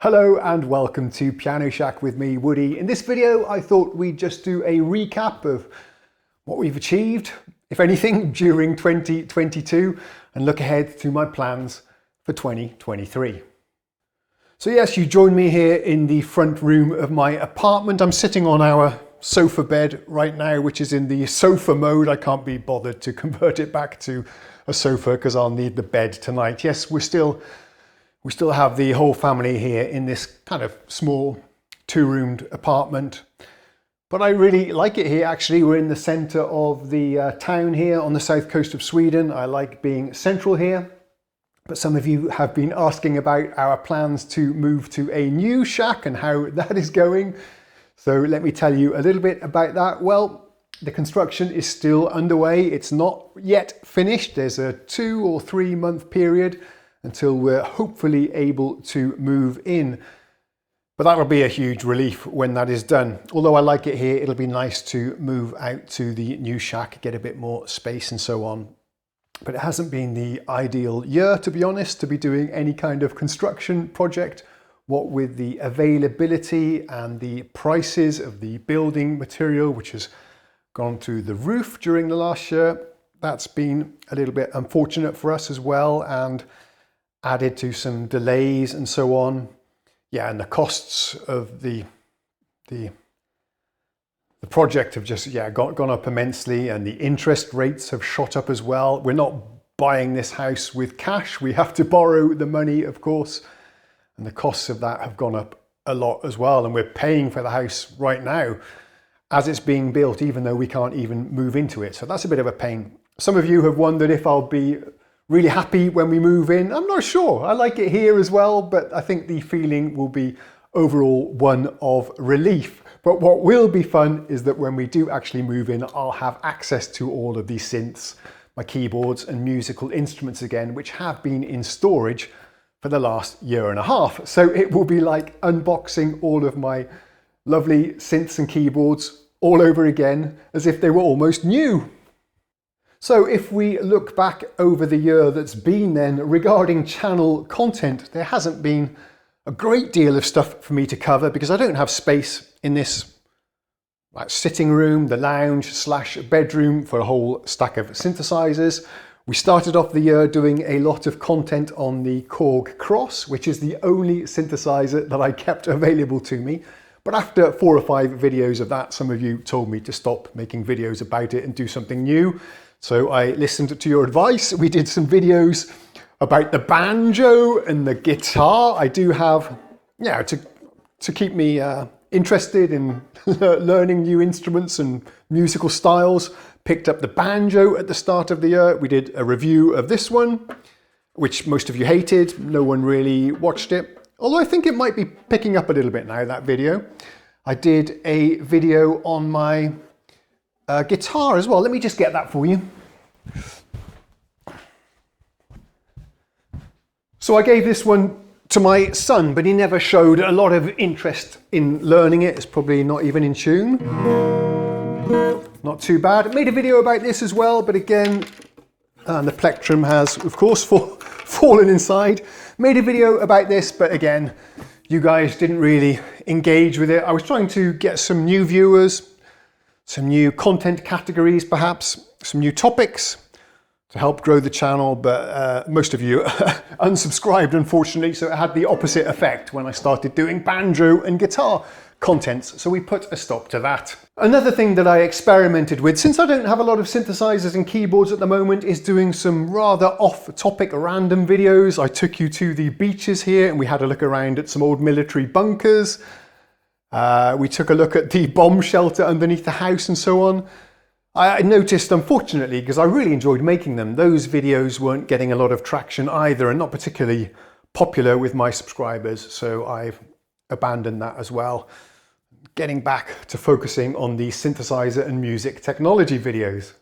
Hello and welcome to Piano Shack with me, Woody. In this video, I thought we'd just do a recap of what we've achieved, if anything, during 2022 and look ahead to my plans for 2023. So yes, you join me here in the front room of my apartment. I'm sitting on our sofa bed right now, which is in the sofa mode. I can't be bothered to convert it back to a sofa because I'll need the bed tonight. Yes, we still have the whole family here in this kind of small two-roomed apartment. But I really like it here, actually. We're in the center of the town here on the south coast of Sweden. I like being central here. But some of you have been asking about our plans to move to a new shack and how that is going. So let me tell you a little bit about that. Well, the construction is still underway. It's not yet finished. There's a 2 or 3 month period until we're hopefully able to move in. But that'll be a huge relief when that is done. Although I like it here, it'll be nice to move out to the new shack, get a bit more space and so on. But it hasn't been the ideal year, to be honest, to be doing any kind of construction project. What with the availability and the prices of the building material, which has gone through the roof during the last year, that's been a little bit unfortunate for us as well, and added to some delays and so on. Yeah, and the costs of the project have just gone up immensely, and the interest rates have shot up as well. We're not buying this house with cash. We have to borrow the money, of course, and the costs of that have gone up a lot as well. And we're paying for the house right now as it's being built, even though we can't even move into it. So that's a bit of a pain. Some of you have wondered if I'll be really happy when we move in. I'm not sure. I like it here as well, but I think the feeling will be overall one of relief. But what will be fun is that when we do actually move in, I'll have access to all of these synths, my keyboards and musical instruments again, which have been in storage for the last 1.5 years. So it will be like unboxing all of my lovely synths and keyboards all over again, as if they were almost new. So if we look back over the year that's been then regarding channel content, there hasn't been a great deal of stuff for me to cover because I don't have space in this sitting room, the lounge / bedroom for a whole stack of synthesizers. We started off the year doing a lot of content on the Korg Cross, which is the only synthesizer that I kept available to me. But after 4 or 5 videos of that, some of you told me to stop making videos about it and do something new. So I listened to your advice. We did some videos about the banjo and the guitar. I do have, to keep me interested in learning new instruments and musical styles. Picked up the banjo at the start of the year. We did a review of this one, which most of you hated. No one really watched it. Although I think it might be picking up a little bit now, that video. I did a video on my guitar as well. Let me just get that for you. So I gave this one to my son, but he never showed a lot of interest in learning it. It's probably not even in tune. Not too bad. I made a video about this as well, but again, the plectrum has, of course, fallen inside. Made a video about this, but again, you guys didn't really engage with it. I was trying to get some new viewers, some new content categories, perhaps, some new topics to help grow the channel, but most of you unsubscribed, unfortunately, so it had the opposite effect when I started doing banjo and guitar contents, so we put a stop to that. Another thing that I experimented with, since I don't have a lot of synthesizers and keyboards at the moment, is doing some rather off-topic random videos. I took you to the beaches here and we had a look around at some old military bunkers. We took a look at the bomb shelter underneath the house and so on. I noticed, unfortunately, because I really enjoyed making them, those videos weren't getting a lot of traction either and not particularly popular with my subscribers, so I've abandoned that as well. Getting back to focusing on the synthesizer and music technology videos.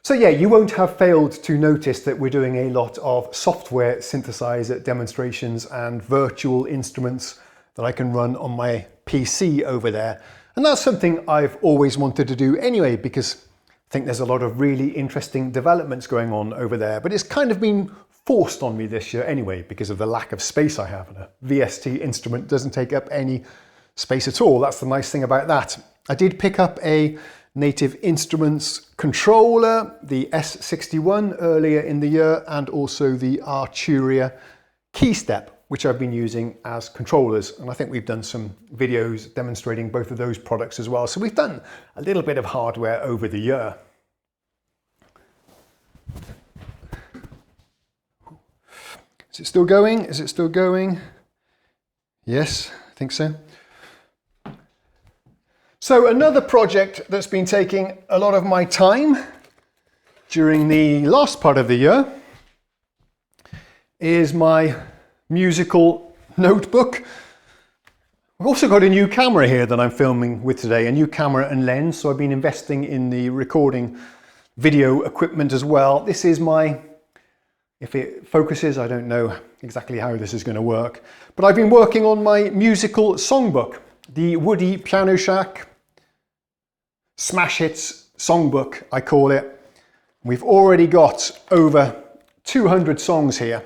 So yeah, you won't have failed to notice that we're doing a lot of software synthesizer demonstrations and virtual instruments that I can run on my PC over there. And that's something I've always wanted to do anyway, because I think there's a lot of really interesting developments going on over there, but it's kind of been forced on me this year anyway because of the lack of space I have. And a VST instrument doesn't take up any space at all. That's the nice thing about that. I did pick up a Native Instruments controller, the S61 earlier in the year, and also the Arturia Keystep, which I've been using as controllers. And I think we've done some videos demonstrating both of those products as well. So we've done a little bit of hardware over the year. Is it still going? Is it still going? Yes, I think so. So another project that's been taking a lot of my time during the last part of the year is my musical notebook. I've also got a new camera here that I'm filming with today, a new camera and lens, so I've been investing in the recording video equipment as well. This is my, if it focuses, I don't know exactly how this is going to work, but I've been working on my musical songbook, the Woody Piano Shack Smash Hits Songbook, I call it. We've already got over 200 songs here.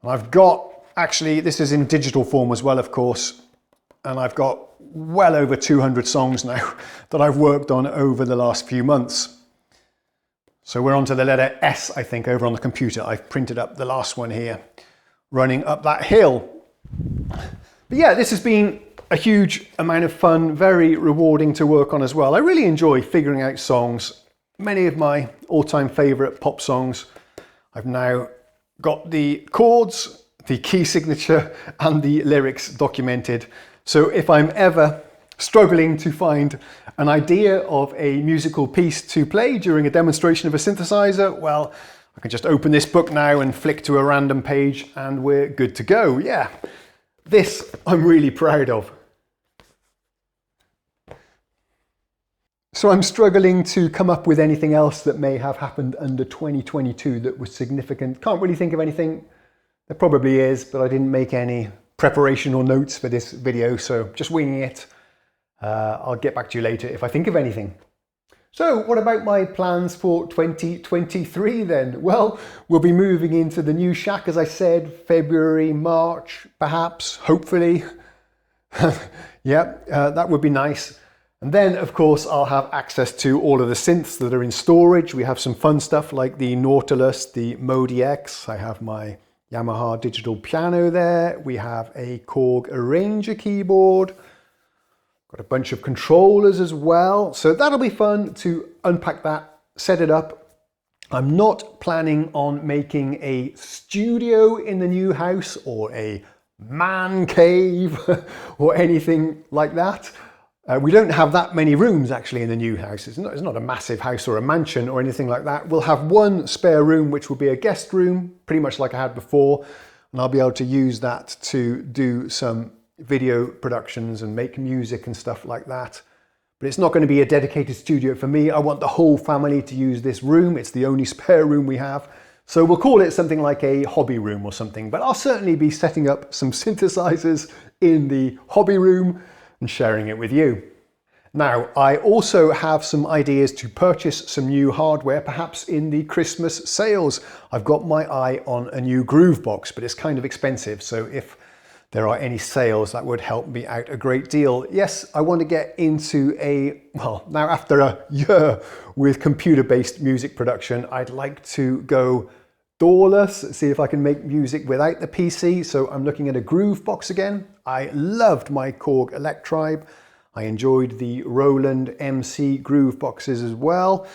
And I've got, actually, this is in digital form as well, of course, and I've got well over 200 songs now that I've worked on over the last few months. So we're on to the letter S, I think, over on the computer. I've printed up the last one here, running up that hill. But yeah, this has been a huge amount of fun, very rewarding to work on as well. I really enjoy figuring out songs. Many of my all-time favorite pop songs, I've now got the chords, the key signature, and the lyrics documented. So if I'm ever struggling to find an idea of a musical piece to play during a demonstration of a synthesizer, well, I can just open this book now and flick to a random page and we're good to go. Yeah, this I'm really proud of. So I'm struggling to come up with anything else that may have happened under 2022 that was significant. Can't really think of anything. There probably is, but I didn't make any preparation or notes for this video, so just winging it. I'll get back to you later if I think of anything. So what about my plans for 2023 then? Well, we'll be moving into the new shack, as I said, February, March, perhaps, hopefully. Yeah, that would be nice. And then, of course, I'll have access to all of the synths that are in storage. We have some fun stuff like the Nautilus, the Modi X. I have my Yamaha digital piano there. We have a Korg Arranger keyboard. Got a bunch of controllers as well. So that'll be fun to unpack that, set it up. I'm not planning on making a studio in the new house or a man cave or anything like that. We don't have that many rooms actually in the new house. It's not a massive house or a mansion or anything like that. We'll have one spare room, which will be a guest room, pretty much like I had before. And I'll be able to use that to do some video productions and make music and stuff like that. But it's not going to be a dedicated studio for me. I want the whole family to use this room. It's the only spare room we have. So we'll call it something like a hobby room or something. But I'll certainly be setting up some synthesizers in the hobby room and sharing it with you. Now, I also have some ideas to purchase some new hardware, perhaps in the Christmas sales. I've got my eye on a new groove box, but it's kind of expensive. So if there are any sales, that would help me out a great deal. Yes, I want to get into well, now after a year with computer-based music production, I'd like to go doorless, see if I can make music without the PC. So I'm looking at a groove box again. I loved my Korg Electribe. I enjoyed the Roland MC groove boxes as well.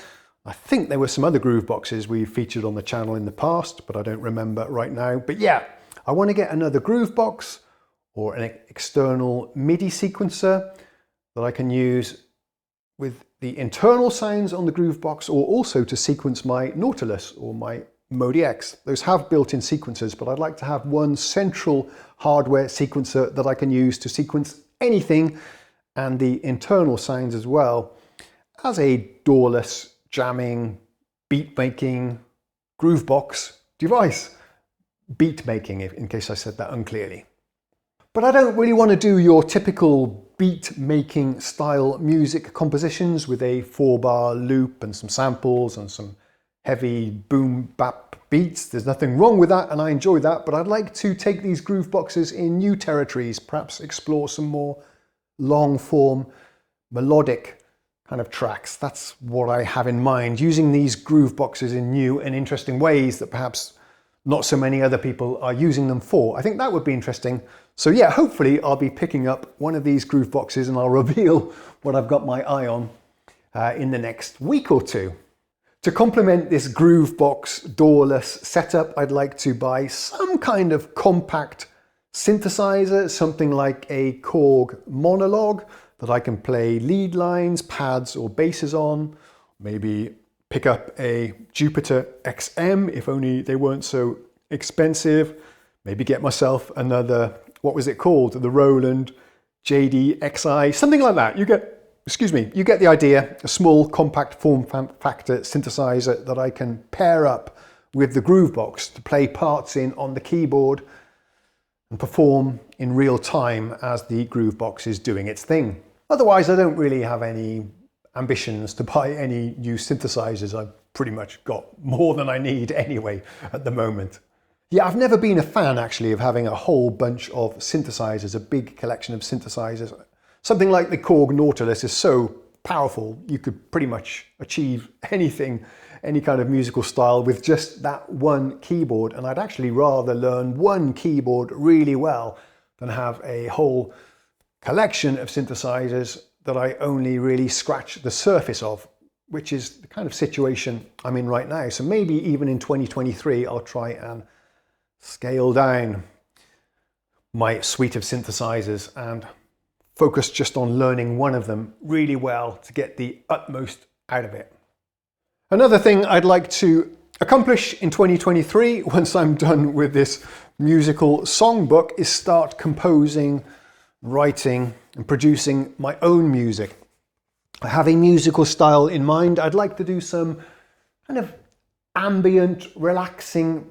I think there were some other groove boxes we featured on the channel in the past, but I don't remember right now. But yeah, I want to get another groove box or an external MIDI sequencer that I can use with the internal sounds on the groove box, or also to sequence my Nautilus or my Modi X. Those have built-in sequencers, but I'd like to have one central hardware sequencer that I can use to sequence anything, and the internal sounds as well, as a doorless jamming, beat making, groove box device. Beat making, in case I said that unclearly. But I don't really want to do your typical beat making style music compositions with a 4-bar loop and some samples and some heavy boom bap beats. There's nothing wrong with that, and I enjoy that, but I'd like to take these groove boxes in new territories, perhaps explore some more long form, melodic kind of tracks. That's what I have in mind, using these groove boxes in new and interesting ways that perhaps not so many other people are using them for. I think that would be interesting. So yeah, hopefully I'll be picking up one of these groove boxes and I'll reveal what I've got my eye on in the next week or two. To complement this groove box doorless setup, I'd like to buy some kind of compact synthesizer, something like a Korg Monologue that I can play lead lines, pads or basses on. Maybe pick up a Jupiter XM if only they weren't so expensive. Maybe get myself another, what was it called? The Roland JD-XI, something like that. You get the idea. A small compact form factor synthesizer that I can pair up with the groove box to play parts in on the keyboard and perform in real time as the groove box is doing its thing. Otherwise, I don't really have any ambitions to buy any new synthesizers. I've pretty much got more than I need anyway at the moment. Yeah, I've never been a fan actually of having a whole bunch of synthesizers, a big collection of synthesizers. Something like the Korg Nautilus is so powerful, you could pretty much achieve anything, any kind of musical style with just that one keyboard. And I'd actually rather learn one keyboard really well than have a whole collection of synthesizers that I only really scratch the surface of, which is the kind of situation I'm in right now. So maybe even in 2023, I'll try and scale down my suite of synthesizers and focus just on learning one of them really well to get the utmost out of it. Another thing I'd like to accomplish in 2023, once I'm done with this musical songbook, is start composing, writing and producing my own music. I have a musical style in mind. I'd like to do some kind of ambient, relaxing,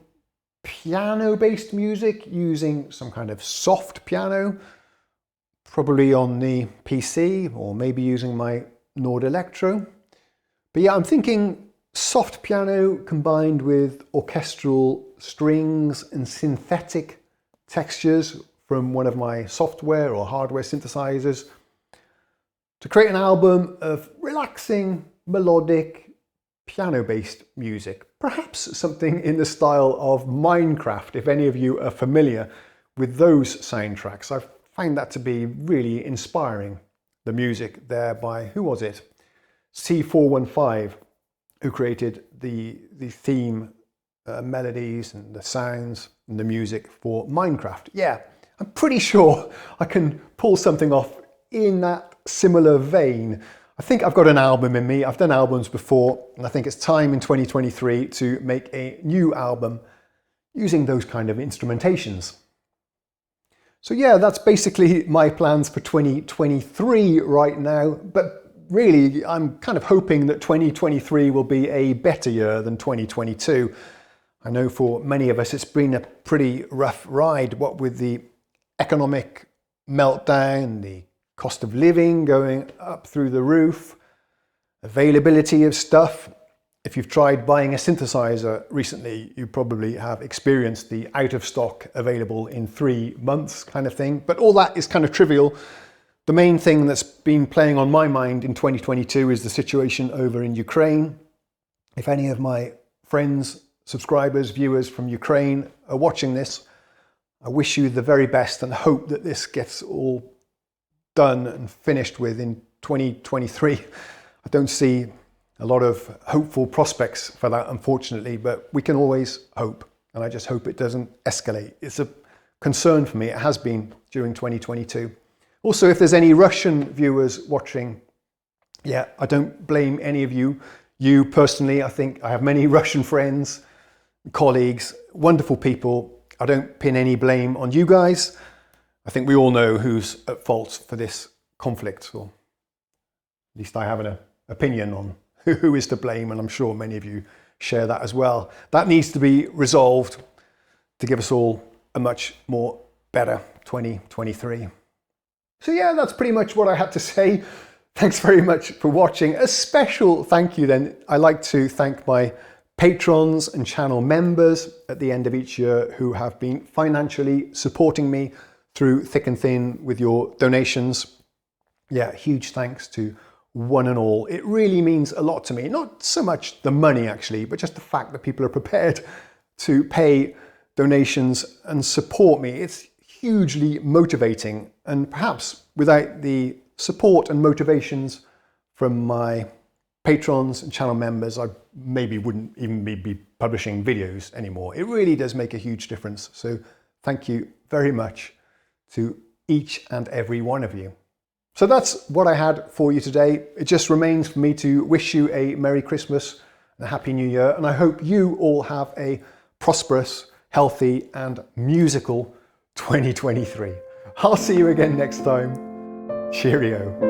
piano-based music using some kind of soft piano, probably on the PC or maybe using my Nord Electro. But yeah, I'm thinking soft piano combined with orchestral strings and synthetic textures from one of my software or hardware synthesizers to create an album of relaxing, melodic, piano-based music. Perhaps something in the style of Minecraft, if any of you are familiar with those soundtracks. I find that to be really inspiring. The music there by, who was it? C415, who created the theme melodies and the sounds and the music for Minecraft. Yeah, I'm pretty sure I can pull something off in that similar vein. I think I've got an album in me. I've done albums before, and I think it's time in 2023 to make a new album using those kind of instrumentations. So yeah, that's basically my plans for 2023 right now. But really, I'm kind of hoping that 2023 will be a better year than 2022. I know for many of us, it's been a pretty rough ride, what with the economic meltdown, the cost of living going up through the roof, availability of stuff. If you've tried buying a synthesizer recently, you probably have experienced the out of stock, available in 3 months kind of thing. But all that is kind of trivial. The main thing that's been playing on my mind in 2022 is the situation over in Ukraine. If any of my friends, subscribers, viewers from Ukraine are watching this, I wish you the very best and hope that this gets all done and finished with in 2023. I don't see a lot of hopeful prospects for that, unfortunately, but we can always hope. And I just hope it doesn't escalate. It's a concern for me. It has been during 2022. Also, if there's any Russian viewers watching, yeah, I don't blame any of you. You personally, I think I have many Russian friends, colleagues, wonderful people. I don't pin any blame on you guys. I think we all know who's at fault for this conflict, or at least I have an opinion on who is to blame, and I'm sure many of you share that as well. That needs to be resolved to give us all a much more better 2023. So yeah, that's pretty much what I had to say. Thanks very much for watching. A special thank you then. I like to thank my patrons and channel members at the end of each year who have been financially supporting me through thick and thin with your donations. Yeah, huge thanks to one and all. It really means a lot to me. Not so much the money actually, but just the fact that people are prepared to pay donations and support me. It's hugely motivating, and perhaps without the support and motivations from my patrons and channel members, I maybe wouldn't even be publishing videos anymore. It really does make a huge difference. So thank you very much to each and every one of you. So that's what I had for you today. It just remains for me to wish you a Merry Christmas and a Happy New Year, and I hope you all have a prosperous, healthy and musical 2023. I'll see you again next time. Cheerio.